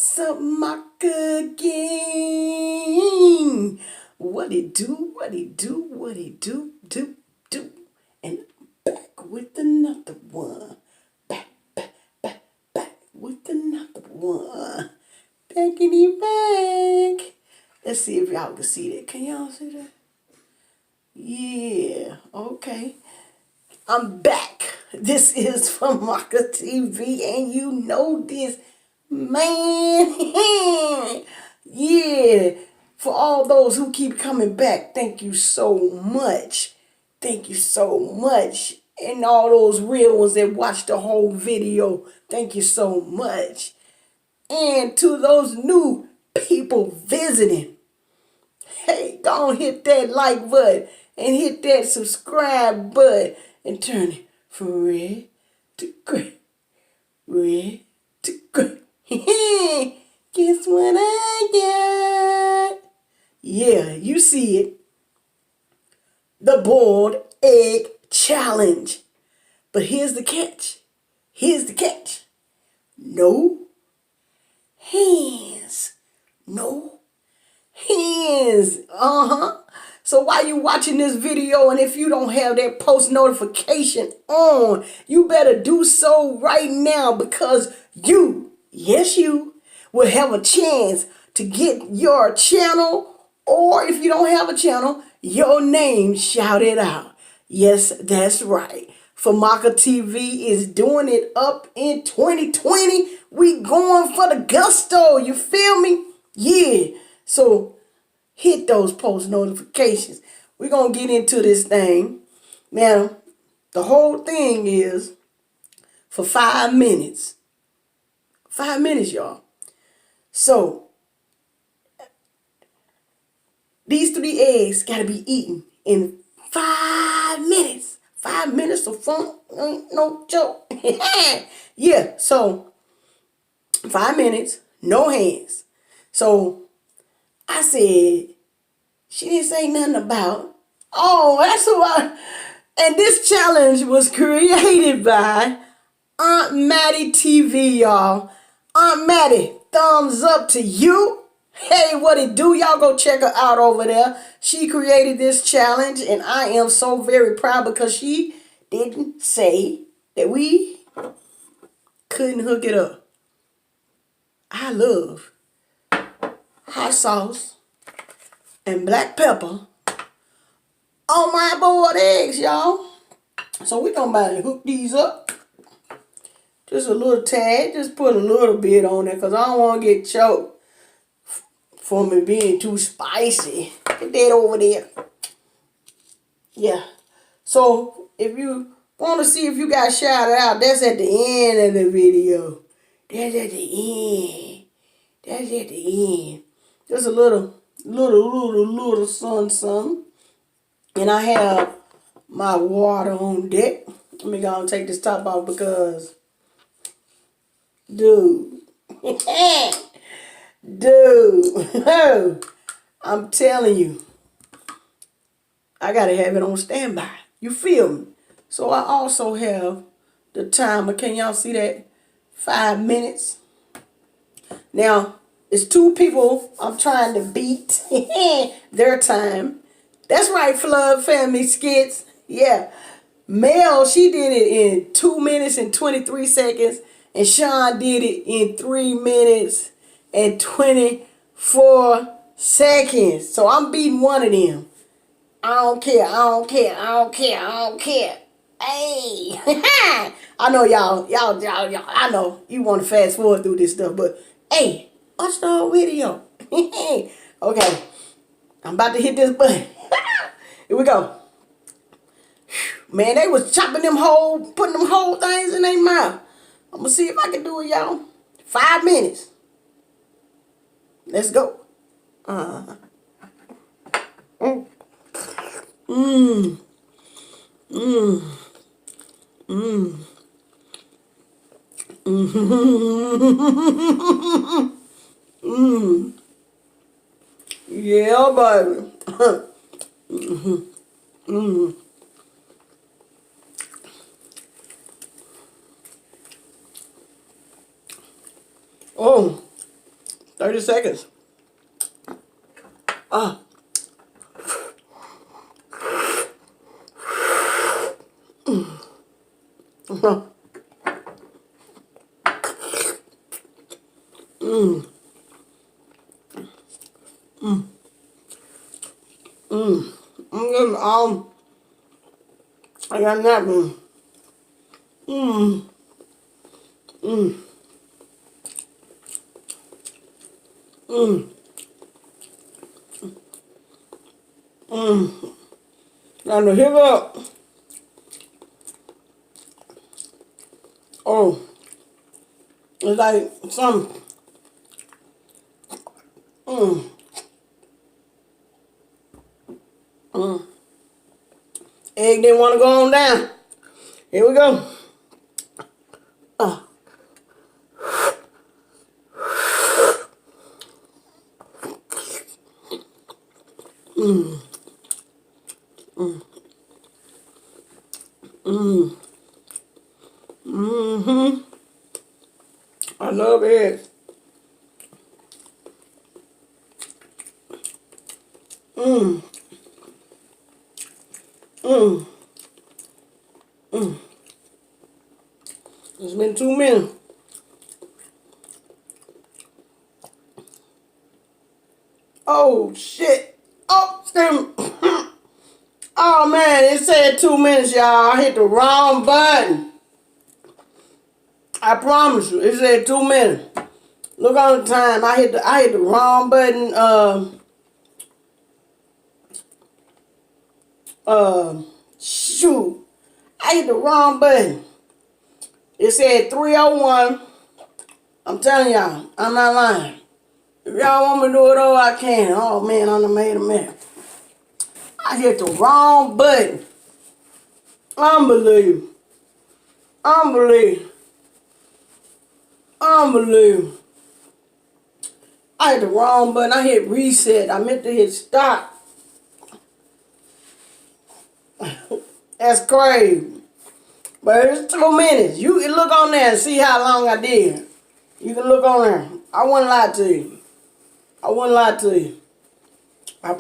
What's up, MACA gang? What it do, what it do, what it do. And back with another one. Back with another one. Backity back. Let's see if y'all can see that. Can y'all see that? Yeah, okay. I'm back. This is Famaca TV, and you know this, man. Yeah. For all those who keep coming back, thank you so much. Thank you so much. And all those real ones that watched the whole video, thank you so much. And to those new people visiting, hey, go on, hit that like button and hit that subscribe button and turn it from red to gray. Red to gray. Guess what I got? Yeah, you see it. The boiled egg challenge. But here's the catch. Here's the catch. No hands. No hands. So while you watching this video, and if you don't have that post notification on, you better do so right now, because you, yes you, will have a chance to get your channel, or if you don't have a channel, your name shouted out. Yes, that's right. Famaca TV is doing it up in 2020. We going for the gusto. You feel me? Yeah. So hit those post notifications. We're going to get into this thing. Now, the whole thing is for 5 minutes. 5 minutes, y'all. So, these 3 eggs got to be eaten in 5 minutes. 5 minutes of fun ain't no joke. Yeah, so 5 minutes, no hands. So I said, she didn't say nothing about, oh, that's why. And this challenge was created by AUNTMATTIETV, y'all. Aunt Mattie, thumbs up to you. Hey, what it do? Y'all go check her out over there. She created this challenge, and I am so very proud, because she didn't say that we couldn't hook it up. I love hot sauce and black pepper on my boiled eggs, y'all. So we're going to hook these up. Just a little tad. Just put a little bit on there, because I don't want to get choked for me being too spicy. Get that over there. Yeah. So if you want to see if you got shouted out, that's at the end of the video. That's at the end. That's at the end. Just a little something. And I have my water on deck. Let me go and take this top off, because, dude. Dude. I'm telling you, I got to have it on standby. You feel me? So I also have the timer. Can y'all see that? 5 minutes. Now, it's 2 people I'm trying to beat their time. That's right, Flood Family Skits. Yeah. Mel, she did it in 2 minutes and 23 seconds. And Sean did it in 3 minutes and 24 seconds. So I'm beating one of them. I don't care. Hey. I know y'all, I know you want to fast forward through this stuff, but hey, watch the whole video. Okay. I'm about to hit this button. Here we go. Man, they was chopping them whole, putting them whole things in their mouth. I'm going to see if I can do it, y'all. 5 minutes. Let's go. Yeah, baby. Oh, 30 seconds. Ah. I got that one. Got the hip up. Oh, it's like some. Egg didn't want to go on down. Here we go. I love eggs. It's been 2 minutes. Oh shit. Oh, oh man, it said 2 minutes, y'all. I hit the wrong button. I promise you, it said 2 minutes. Look on the time. I hit the wrong button. Shoot. I hit the wrong button. It said 3:01. I'm telling y'all, I'm not lying. If y'all want me to do it over, I can. Oh man, I done made a mess. I hit the wrong button. Unbelievable. Unbelievable. Unbelievable. I hit the wrong button. I hit reset. I meant to hit stop. That's crazy. But it's 2 minutes. You can look on there and see how long I did. You can look on there. I wouldn't lie to you. I wouldn't lie to you. I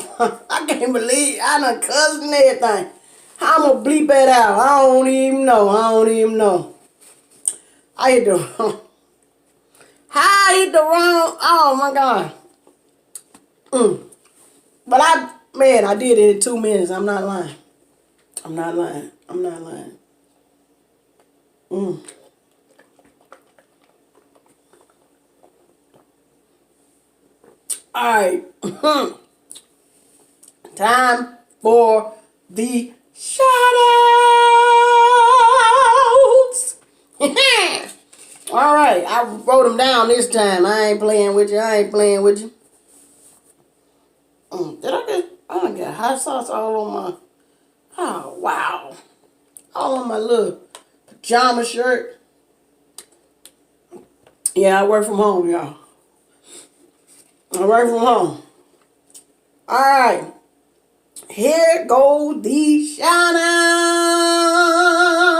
can't believe I done cussed and everything. How I'm going to bleep that out? I don't even know. I don't even know. I hit the wrong. How I hit the wrong? Oh my God. But I did it in 2 minutes. I'm not lying. I'm not lying. I'm not lying. Alright. Time for the shout outs. Alright, I wrote them down this time. I ain't playing with you. I ain't playing with you. I got hot sauce all on my, oh wow. All on my little pajama shirt. Yeah, I work from home, y'all. I work from home. Alright. Here go the shout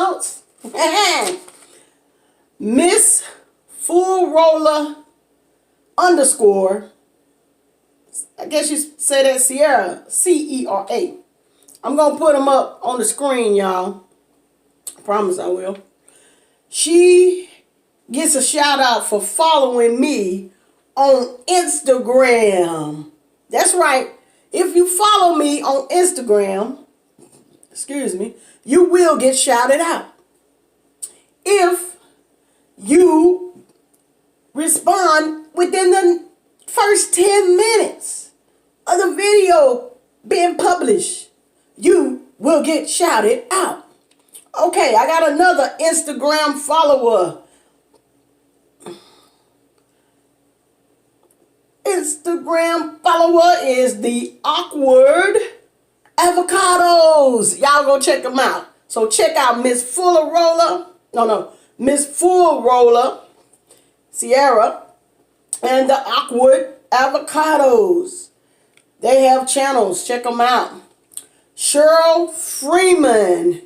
outs. Miss Full Roller _ I guess you say that Sierra, CERA. I'm going to put them up on the screen, y'all. I promise I will. She gets a shout out for following me on Instagram. That's right. If you follow me on Instagram, you will get shouted out. If you respond within the first 10 minutes of the video being published, you will get shouted out. Okay, I got another Instagram follower. Instagram follower is the Awkward Avocados. Y'all go check them out. So check out Miss Full Roller, Sierra, and the Awkward Avocados. They have channels. Check them out. Cheryl Freeman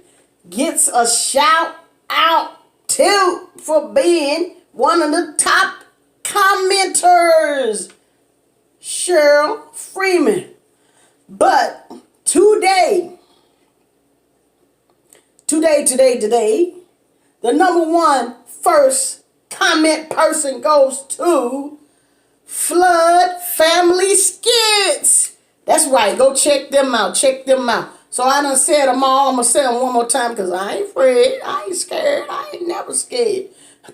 gets a shout out too for being one of the top commenters is Cheryl Freeman. But today, the number one first comment person goes to Flood Family Skits. That's right. Go check them out. Check them out. So I done said them all. I'm going to say them one more time because I ain't afraid. I ain't scared. I ain't never scared.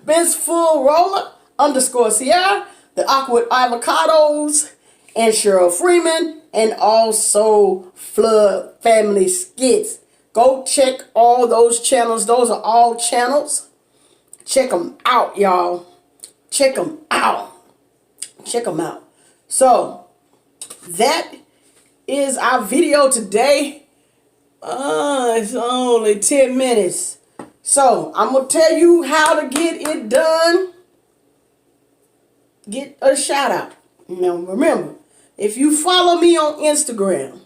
Ben's Full Roller _ Sierra, the Awkward Avocados, and Cheryl Freeman, and also Flood Family Skits. Go check all those channels. Those are all channels. Check them out, y'all. Check them out. Check them out. So, that is our video today. It's only 10 minutes. So, I'm going to tell you how to get it done. Get a shout out. Now, remember, if you follow me on Instagram,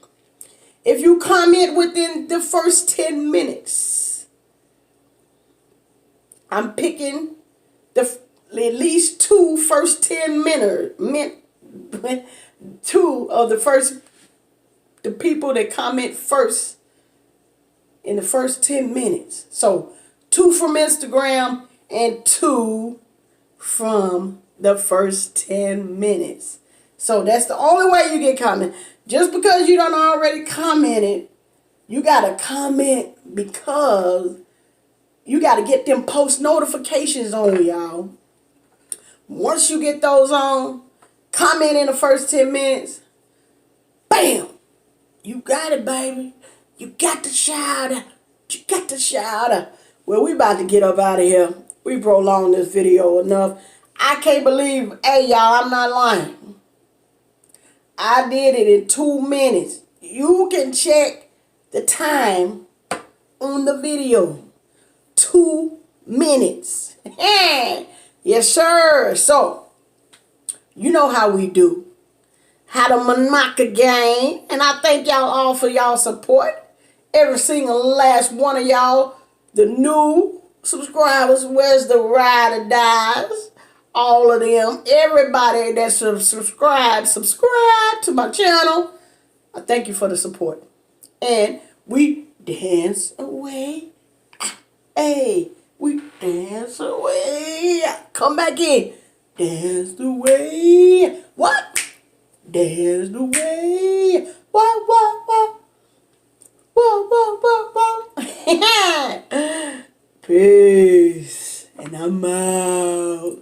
if you comment within the first 10 minutes, I'm picking at least two first 10 minutes. Two of the people that comment first in the first 10 minutes. So, 2 from Instagram and 2 from the first 10 minutes. So, that's the only way you get comment. Just because you don't already commented, you got to comment because you got to get them post notifications on, y'all. Once you get those on, comment in the first 10 minutes, bam, you got it, baby. You got the shout out. You got the shout out. Well, we about to get up out of here. We prolonged this video enough. I can't believe, hey, y'all, I'm not lying. I did it in 2 minutes. You can check the time on the video. 2 minutes. Yes, sir. So, you know how we do. How the MACA gang. And I thank y'all all for y'all support. Every single last one of y'all. The new subscribers. Where's the ride or dies? All of them. Everybody that's subscribed to my channel. I thank you for the support. And we dance away. Hey, we dance away. Come back in. Dance the way. What? Dance the way. What? Peace. And I'm out.